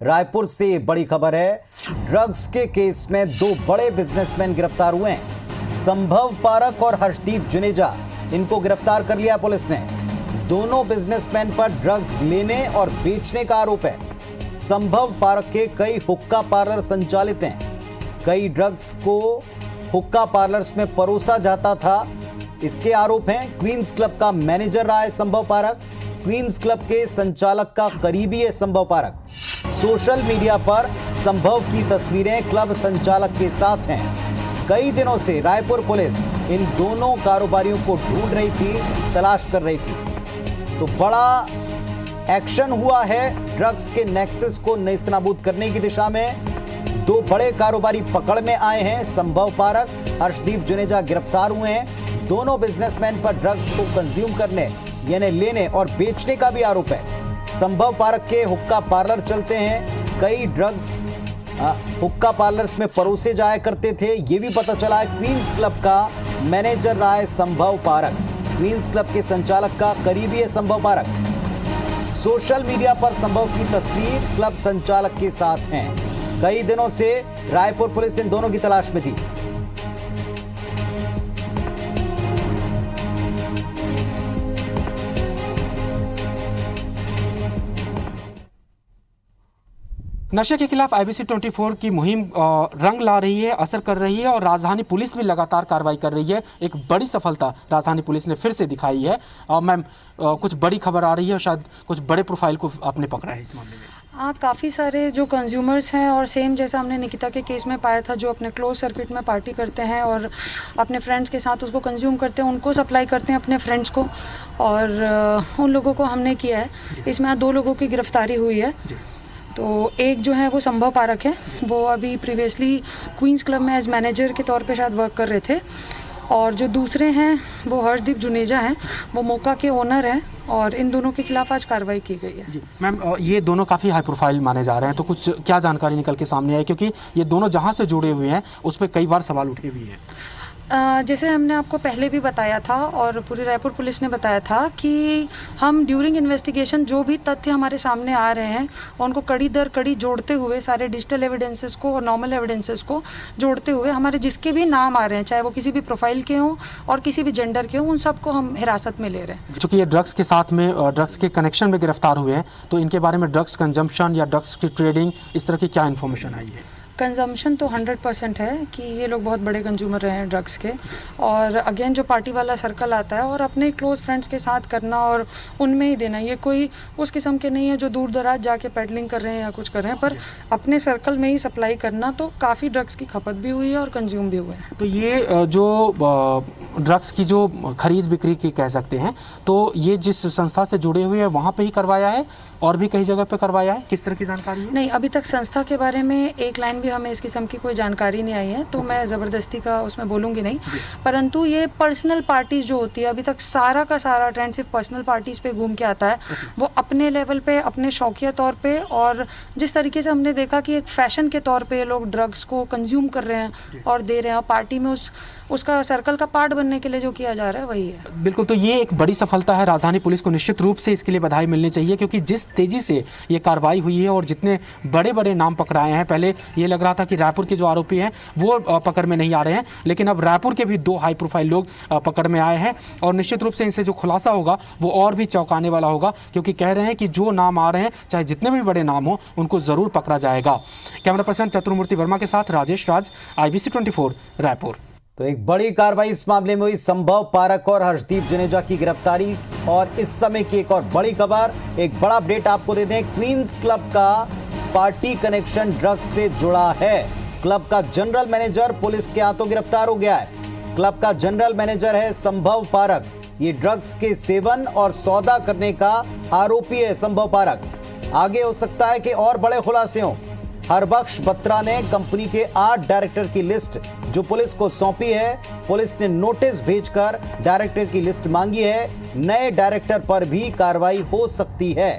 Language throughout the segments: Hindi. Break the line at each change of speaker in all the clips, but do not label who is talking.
रायपुर से बड़ी खबर है। ड्रग्स के केस में दो बड़े बिजनेसमैन गिरफ्तार हुए हैं। संभव पारक और हर्षदीप जुनेजा, इनको गिरफ्तार कर लिया पुलिस ने। दोनों बिजनेसमैन पर ड्रग्स लेने और बेचने का आरोप है। संभव पारक के कई हुक्का पार्लर संचालित हैं। कई ड्रग्स को हुक्का पार्लर्स में परोसा जाता था, इसके आरोप हैं। क्वींस क्लब का मैनेजर रहा है संभव पारक। क्वींस क्लब के संचालक का करीबी है संभव पारक। सोशल मीडिया पर संभव की तस्वीरें क्लब संचालक के साथ हैं। कई दिनों से रायपुर पुलिस इन दोनों कारोबारियों को ढूंढ रही थी, तलाश कर रही थी। तो बड़ा एक्शन हुआ है ड्रग्स के नेक्सस को नेस्तनाबूद करने की दिशा में। दो बड़े कारोबारी पकड़ में आए हैं। संभव पारक, हर्षदीप जुनेजा गिरफ्तार हुए हैं। दोनों बिजनेसमैन पर ड्रग्स को कंज्यूम करने यानी लेने और बेचने का भी आरोप है। संभव पारक के हुक्का पार्लर चलते हैं। कई ड्रग्स हुक्का पार्लर्स में परोसे जाया करते थे, ये भी पता चला है। क्वींस क्लब का मैनेजर रहा है संभव पारक। क्वींस क्लब के संचालक का करीबी है संभव पारक। सोशल मीडिया पर संभव की तस्वीर क्लब संचालक के साथ हैं। कई दिनों से रायपुर पुलिस इन दोनों की तलाश में थी।
नशे के खिलाफ IBC 24 की मुहिम रंग ला रही है, असर कर रही है और राजधानी पुलिस भी लगातार कार्रवाई कर रही है। एक बड़ी सफलता राजधानी पुलिस ने फिर से दिखाई है। मैम, कुछ बड़ी खबर आ रही है और शायद कुछ बड़े प्रोफाइल को आपने पकड़ा है इस मामले में।
हाँ, काफ़ी सारे जो कंज्यूमर्स हैं और सेम जैसा हमने निकिता के केस में पाया था, जो अपने क्लोज सर्किट में पार्टी करते हैं और अपने फ्रेंड्स के साथ उसको कंज्यूम करते हैं, उनको सप्लाई करते हैं अपने फ्रेंड्स को, और उन लोगों को हमने किया है। इसमें 2 लोगों की गिरफ्तारी हुई है। तो एक जो है वो संभव पारक है, वो अभी प्रीवियसली क्वींस क्लब में एज मैनेजर के तौर पे शायद वर्क कर रहे थे, और जो दूसरे हैं वो हर्षदीप जुनेजा हैं, वो मोका के ओनर हैं, और इन दोनों के खिलाफ आज कार्रवाई की गई है।
जी मैम, ये दोनों काफ़ी हाई प्रोफाइल माने जा रहे हैं, तो कुछ क्या जानकारी निकल के सामने आई, क्योंकि ये दोनों जहाँ से जुड़े हुए हैं उस पर कई बार सवाल उठे हुए हैं।
जैसे हमने आपको पहले भी बताया था और पूरी रायपुर पुलिस ने बताया था कि हम ड्यूरिंग इन्वेस्टिगेशन जो भी तथ्य हमारे सामने आ रहे हैं उनको कड़ी दर कड़ी जोड़ते हुए, सारे डिजिटल एविडेंसेस को और नॉर्मल एविडेंसेस को जोड़ते हुए, हमारे जिसके भी नाम आ रहे हैं, चाहे वो किसी भी प्रोफाइल के हों और किसी भी जेंडर के हों, उन सबको हम हिरासत में ले रहे हैं।
चूँकि ये ड्रग्स के साथ में ड्रग्स के कनेक्शन में गिरफ्तार हुए हैं, तो इनके बारे में ड्रग्स कंजम्पशन या ड्रग्स की ट्रेडिंग, इस तरह की क्या इन्फॉर्मेशन आई है?
कंजम्पशन तो 100% है कि ये लोग बहुत बड़े कंज्यूमर रहे हैं ड्रग्स के, और अगेन जो पार्टी वाला सर्कल आता है और अपने क्लोज फ्रेंड्स के साथ करना और उनमें ही देना, ये कोई उस किस्म के नहीं है जो दूर दराज जाके पेडलिंग कर रहे हैं या कुछ कर रहे हैं, पर अपने सर्कल में ही सप्लाई करना। तो काफ़ी ड्रग्स की खपत भी हुई है और कंज्यूम भी हुए हैं।
तो ये जो ड्रग्स की जो खरीद बिक्री की कह सकते हैं, तो ये जिस संस्था से जुड़े हुए हैं वहाँ पे ही करवाया है और भी कई जगह पे करवाया है, किस तरह की जानकारी है?
नहीं, अभी तक संस्था के बारे में एक लाइन भी हमें इस किस्म की कोई जानकारी नहीं आई है, तो मैं ज़बरदस्ती का उसमें बोलूँगी नहीं। परंतु ये पर्सनल पार्टीज़ जो होती है, अभी तक सारा का सारा ट्रेंड सिर्फ पर्सनल पार्टीज़ पे घूम के आता है। वो अपने लेवल पे, अपने शौकिया तौर पे, और जिस तरीके से हमने देखा कि एक फ़ैशन के तौर पे लोग ड्रग्स को कंज्यूम कर रहे हैं और दे रहे हैं, और पार्टी में उसका सर्कल का पार्ट बनने के लिए जो किया जा रहा है वही है।
बिल्कुल, तो ये एक बड़ी सफलता है राजधानी पुलिस को, निश्चित रूप से इसके लिए बधाई मिलनी चाहिए, क्योंकि जिस तेज़ी से ये कार्रवाई हुई है और जितने बड़े बड़े नाम पकड़ाए हैं, पहले ये लग रहा था कि रायपुर के जो आरोपी हैं वो पकड़ में नहीं आ रहे हैं, लेकिन अब रायपुर के भी 2 हाई प्रोफाइल लोग पकड़ में आए हैं, और निश्चित रूप से इनसे जो खुलासा होगा वो और भी चौंकाने वाला होगा, क्योंकि कह रहे हैं कि जो नाम आ रहे हैं, चाहे जितने भी बड़े नाम हो, उनको ज़रूर पकड़ा जाएगा। कैमरा पर्सन चतुर्मूर्ति वर्मा के साथ राजेश राज, IBC 24 रायपुर।
तो एक बड़ी कार्रवाई इस मामले में हुई। संभव पारक और हर्षदीप जुनेजा की गिरफ्तारी। और इस समय की एक और बड़ी खबर, एक बड़ा अपडेट आपको दे दें। क्वींस क्लब का पार्टी कनेक्शन ड्रग्स से जुड़ा है। क्लब का जनरल मैनेजर पुलिस के हाथों गिरफ्तार हो गया है। क्लब का जनरल मैनेजर है संभव पारक। ये ड्रग्स के सेवन और सौदा करने का आरोपी है संभव पारक। आगे हो सकता है कि और बड़े खुलासे हों। हरबख्श बत्रा ने कंपनी के 8 डायरेक्टर की लिस्ट जो पुलिस को सौंपी है। पुलिस ने नोटिस भेजकर डायरेक्टर की लिस्ट मांगी है। नए डायरेक्टर पर भी कार्रवाई हो सकती है।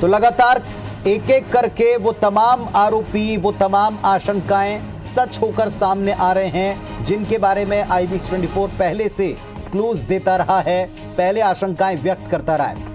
तो लगातार एक एक करके वो तमाम आरोपी, वो तमाम आशंकाएं सच होकर सामने आ रहे हैं, जिनके बारे में IBC 24 पहले से क्लूज देता रहा है, पहले आशंकाएं व्यक्त करता रहा है।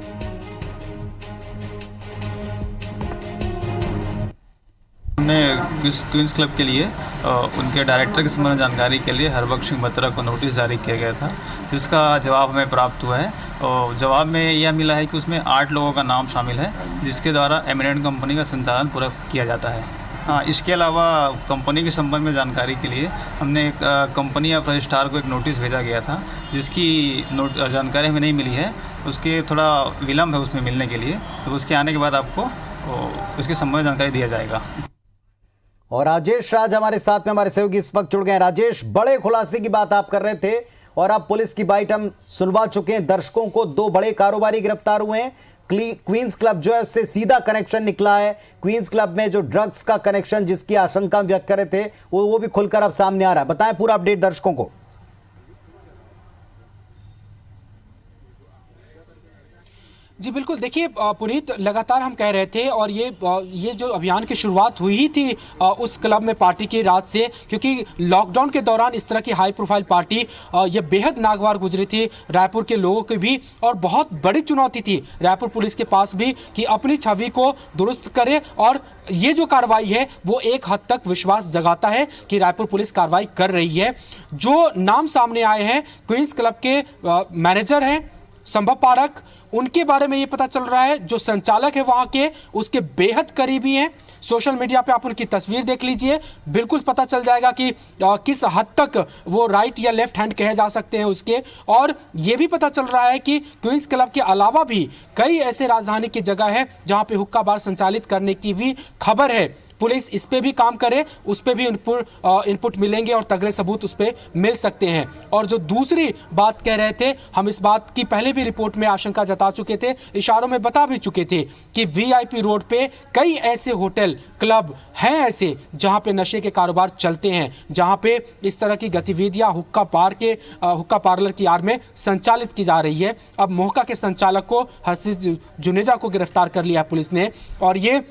हमने क्वींस क्लब के लिए उनके डायरेक्टर के संबंध में जानकारी के लिए हरबख्श सिंह बत्रा को नोटिस जारी किया गया था, जिसका जवाब हमें प्राप्त हुआ है। और जवाब में यह मिला है कि उसमें 8 लोगों का नाम शामिल है, जिसके द्वारा एमिनेंट कंपनी का संचालन पूरा किया जाता है। हाँ, इसके अलावा कंपनी के संबंध में जानकारी के लिए हमने एक कंपनी ऑफ रजिस्ट्रार को एक नोटिस भेजा गया था, जिसकी जानकारी हमें नहीं मिली है। उसके थोड़ा विलम्ब है उसमें मिलने के लिए, तो उसके आने के बाद आपको उसके संबंध में जानकारी दिया जाएगा।
और राजेश राज हमारे साथ में, हमारे सहयोगी इस वक्त जुड़ गए हैं। राजेश, बड़े खुलासे की बात आप कर रहे थे और अब पुलिस की बाइट हम सुनवा चुके हैं दर्शकों को। 2 बड़े कारोबारी गिरफ्तार हुए हैं। क्वींस क्लब जो है उससे सीधा कनेक्शन निकला है। क्वींस क्लब में जो ड्रग्स का कनेक्शन जिसकी आशंका व्यक्त कर रहे थे वो भी खुलकर अब सामने आ रहा है। बताएं पूरा अपडेट दर्शकों को।
जी बिल्कुल, देखिए पुनीत, लगातार हम कह रहे थे और ये जो अभियान की शुरुआत हुई ही थी उस क्लब में पार्टी की रात से, क्योंकि लॉकडाउन के दौरान इस तरह की हाई प्रोफाइल पार्टी ये बेहद नागवार गुजरी थी रायपुर के लोगों की भी, और बहुत बड़ी चुनौती थी रायपुर पुलिस के पास भी कि अपनी छवि को दुरुस्त करे। और ये जो कार्रवाई है वो एक हद तक विश्वास जगाता है कि रायपुर पुलिस कार्रवाई कर रही है। जो नाम सामने आए हैं, क्वींस क्लब के मैनेजर हैं संभव पारक, उनके बारे में ये पता चल रहा है जो संचालक है वहां के उसके बेहद करीबी हैं। सोशल मीडिया पे आप उनकी तस्वीर देख लीजिए, बिल्कुल पता चल जाएगा कि किस हद तक वो राइट या लेफ्ट हैंड कहे जा सकते हैं उसके। और ये भी पता चल रहा है कि क्वींस क्लब के अलावा भी कई ऐसे राजधानी की जगह है जहां पे हुक्का बार संचालित करने की भी खबर है। पुलिस इस पे भी काम करे, उस पे भी इनपुट मिलेंगे और तगड़े सबूत उस पे मिल सकते हैं। और जो दूसरी बात कह रहे थे, हम इस बात की पहले भी रिपोर्ट में आशंका जता चुके थे, इशारों में बता भी चुके थे कि वीआईपी रोड पे कई ऐसे होटल क्लब हैं ऐसे जहां पे नशे के कारोबार चलते हैं, जहां पे इस तरह की गतिविधियां हुक्का पार्लर की आड़ में संचालित की जा रही है। अब मोहका के संचालक को हर्षित जुनेजा को गिरफ्तार कर लिया है पुलिस ने, और ये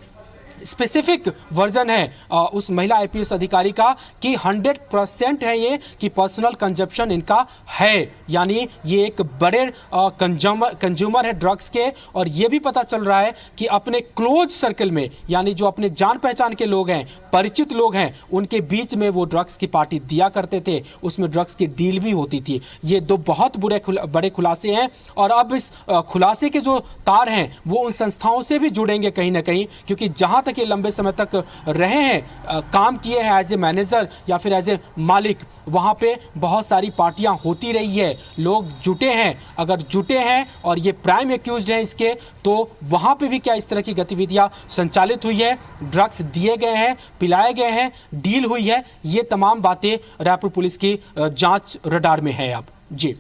स्पेसिफिक वर्जन है उस महिला आईपीएस अधिकारी का कि 100% है ये कि पर्सनल कंजप्शन इनका है, यानी ये एक बड़े कंज्यूमर है ड्रग्स के। और ये भी पता चल रहा है कि अपने क्लोज सर्कल में, यानी जो अपने जान पहचान के लोग हैं, परिचित लोग हैं, उनके बीच में वो ड्रग्स की पार्टी दिया करते थे, उसमें ड्रग्स की डील भी होती थी। ये 2 बहुत बड़े खुलासे हैं और अब इस खुलासे के जो तार हैं वो उन संस्थाओं से भी जुड़ेंगे कहीं ना कहीं, क्योंकि जहां तक ये लंबे समय तक रहे हैं, काम किए हैं एज ए मैनेजर या फिर एज ए मालिक, वहां पे बहुत सारी पार्टियां होती रही है, लोग जुटे हैं। अगर जुटे हैं और ये प्राइम एक्यूज्ड हैं इसके, तो वहां पे भी क्या इस तरह की गतिविधियां संचालित हुई है, ड्रग्स दिए गए हैं, पिलाए गए हैं, डील हुई है, ये तमाम बातें रायपुर पुलिस की जांच रडार में है अब। जी,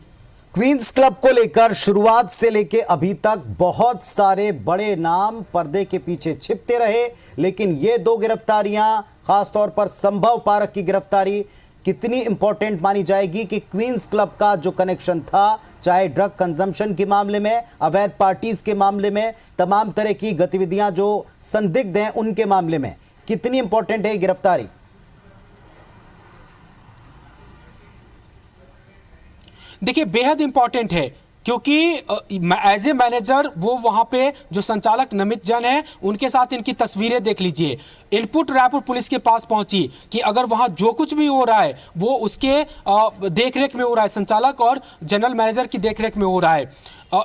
क्वींस क्लब को लेकर शुरुआत से लेकर अभी तक बहुत सारे बड़े नाम पर्दे के पीछे छिपते रहे, लेकिन ये 2 गिरफ्तारियां, खासतौर पर संभव पारक की गिरफ्तारी कितनी इंपॉर्टेंट मानी जाएगी कि क्वींस क्लब का जो कनेक्शन था, चाहे ड्रग कंजम्पशन के मामले में, अवैध पार्टीज के मामले में, तमाम तरह की गतिविधियां जो संदिग्ध हैं उनके मामले में, कितनी इंपॉर्टेंट है ये गिरफ्तारी?
देखिए बेहद इंपॉर्टेंट है, क्योंकि एज ए मैनेजर वो वहां पे जो संचालक नमित जैन है उनके साथ इनकी तस्वीरें देख लीजिए। इनपुट रायपुर पुलिस के पास पहुंची कि अगर वहां जो कुछ भी हो रहा है वो उसके देखरेख में हो रहा है, संचालक और जनरल मैनेजर की देखरेख में हो रहा है।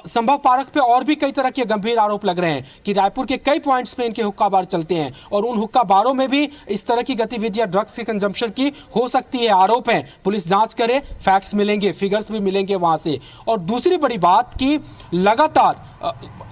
संभव पारक पे और भी कई तरह के गंभीर आरोप लग रहे हैं कि रायपुर के कई पॉइंट्स पे इनके हुक्का बार चलते हैं और उन हुक्का बारों में भी इस तरह की गतिविधियां ड्रग्स के कंजम्पशन की हो सकती है। आरोप है, पुलिस जांच करे, फैक्ट्स मिलेंगे, फिगर्स भी मिलेंगे वहां से। और दूसरी बड़ी बात कि लगातार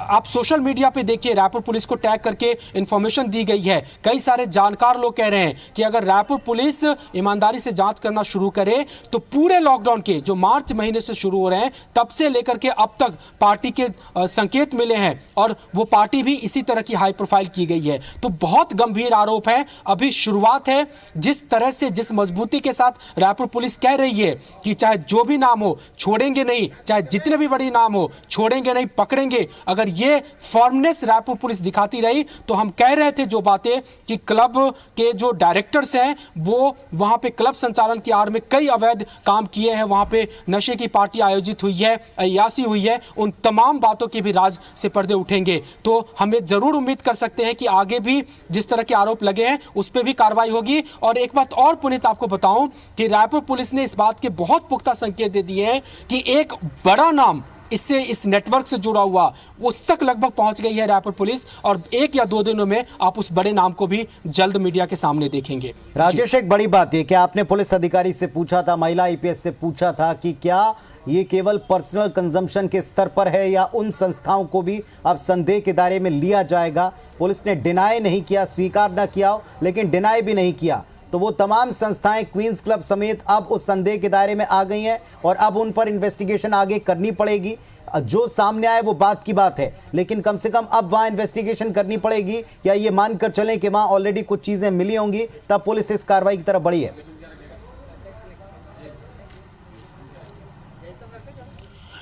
आप सोशल मीडिया पे देखिए, रायपुर पुलिस को टैग करके इंफॉर्मेशन दी गई है। कई सारे जानकार लोग कह रहे हैं कि अगर रायपुर पुलिस ईमानदारी से जांच करना शुरू करे तो पूरे लॉकडाउन के जो मार्च महीने से शुरू हो रहे हैं तब से लेकर के अब तक पार्टी के संकेत मिले हैं और वो पार्टी भी इसी तरह की हाई प्रोफाइल की गई है। तो बहुत गंभीर आरोप है, अभी शुरुआत है। जिस तरह से, जिस मजबूती के साथ रायपुर पुलिस कह रही है कि चाहे जो भी नाम हो छोड़ेंगे नहीं, चाहे जितने भी बड़ी नाम हो छोड़ेंगे नहीं, पकड़ेंगे, आगे अगर ये फॉर्मनेस रायपुर पुलिस दिखाती रही तो हम कह रहे थे जो बातें कि क्लब के जो डायरेक्टर्स हैं वो वहां पे क्लब संचालन की आड़ में कई अवैध काम किए हैं, वहां पे नशे की पार्टी आयोजित हुई है, अय्यासी हुई है, उन तमाम बातों के भी राज से पर्दे उठेंगे। तो हमें जरूर उम्मीद कर सकते हैं कि आगे भी जिस तरह के आरोप लगे हैं उस पर भी कार्रवाई होगी। और एक बात और पुनीत आपको बताऊं कि रायपुर पुलिस ने इस बात के बहुत पुख्ता संकेत दे दिए हैं कि एक बड़ा नाम इससे इस नेटवर्क से जुड़ा हुआ उस तक लगभग पहुंच गई है रायपुर पुलिस, और 1 या 2 दिनों में आप उस बड़े नाम को भी जल्द मीडिया के सामने देखेंगे।
राजेश, एक बड़ी बात है कि आपने पुलिस अधिकारी से पूछा था, महिला आईपीएस से पूछा था कि क्या ये केवल पर्सनल कंजम्पशन के स्तर पर है या उन संस्थाओं को भी अब संदेह के दायरे में लिया जाएगा? पुलिस ने डिनाई नहीं किया, स्वीकार न किया, लेकिन डिनाई भी नहीं किया। तो वो तमाम संस्थाएं क्वींस क्लब समेत अब उस संदेह के दायरे में आ गई हैं और अब उन पर इन्वेस्टिगेशन आगे करनी पड़ेगी। जो सामने आए वो बात की बात है, लेकिन कम से कम अब वहां इन्वेस्टिगेशन करनी पड़ेगी, या ये मानकर चलें कि वहां ऑलरेडी कुछ चीजें मिली होंगी तब पुलिस इस कार्रवाई की तरफ बढ़ी है?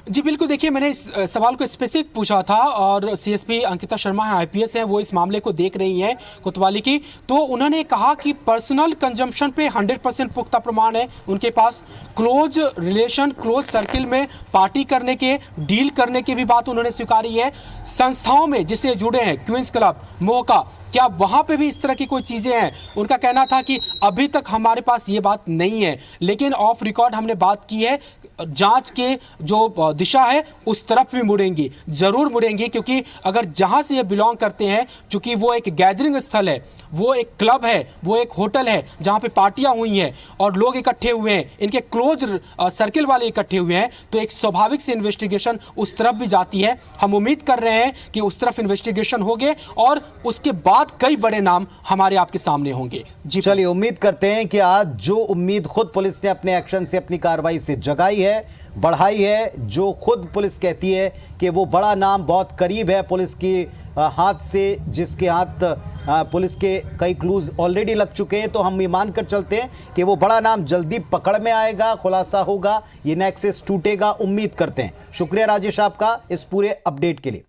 जी बिल्कुल, देखिए मैंने इस सवाल को स्पेसिफिक पूछा था और सीएसपी अंकिता शर्मा है, आईपीएस हैं, वो इस मामले को देख रही हैं कोतवाली की। तो उन्होंने कहा कि पर्सनल कंजम्पशन पे 100% पुख्ता प्रमाण है उनके पास। क्लोज रिलेशन, क्लोज सर्किल में पार्टी करने के, डील करने की भी बात उन्होंने स्वीकारी है। संस्थाओं में जिससे जुड़े हैं क्वींस क्लब, मोहका, क्या वहां पे भी इस तरह की कोई चीजें हैं? उनका कहना था कि अभी तक हमारे पास ये बात नहीं है, लेकिन ऑफ रिकॉर्ड हमने बात की है, जांच के जो दिशा है उस तरफ भी मुड़ेंगी, जरूर मुड़ेंगी, क्योंकि अगर जहां से ये बिलोंग करते हैं, चूंकि वो एक गैदरिंग स्थल है, वो एक क्लब है, वो एक होटल है जहां पे पार्टियां हुई हैं और लोग इकट्ठे हुए हैं, इनके क्लोज सर्किल वाले इकट्ठे हुए हैं, तो एक स्वाभाविक से इन्वेस्टिगेशन उस तरफ भी जाती है। हम उम्मीद कर रहे हैं कि उस तरफ इन्वेस्टिगेशन होंगे और उसके बाद कई बड़े नाम हमारे आपके सामने होंगे। जी
चलिए, उम्मीद करते हैं कि आज जो उम्मीद खुद पुलिस ने अपने एक्शन से, अपनी कार्रवाई से जगाई है, बढ़ाई है, जो खुद पुलिस कहती है कि वो बड़ा नाम बहुत करीब है पुलिस की हाथ से, जिसके हाथ पुलिस के कई क्लूज ऑलरेडी लग चुके हैं, तो हम ये मान कर चलते हैं कि वो बड़ा नाम जल्दी पकड़ में आएगा, खुलासा होगा, ये नेक्सस टूटेगा, उम्मीद करते हैं। शुक्रिया राजेश आपका इस पूरे अपडेट के लिए।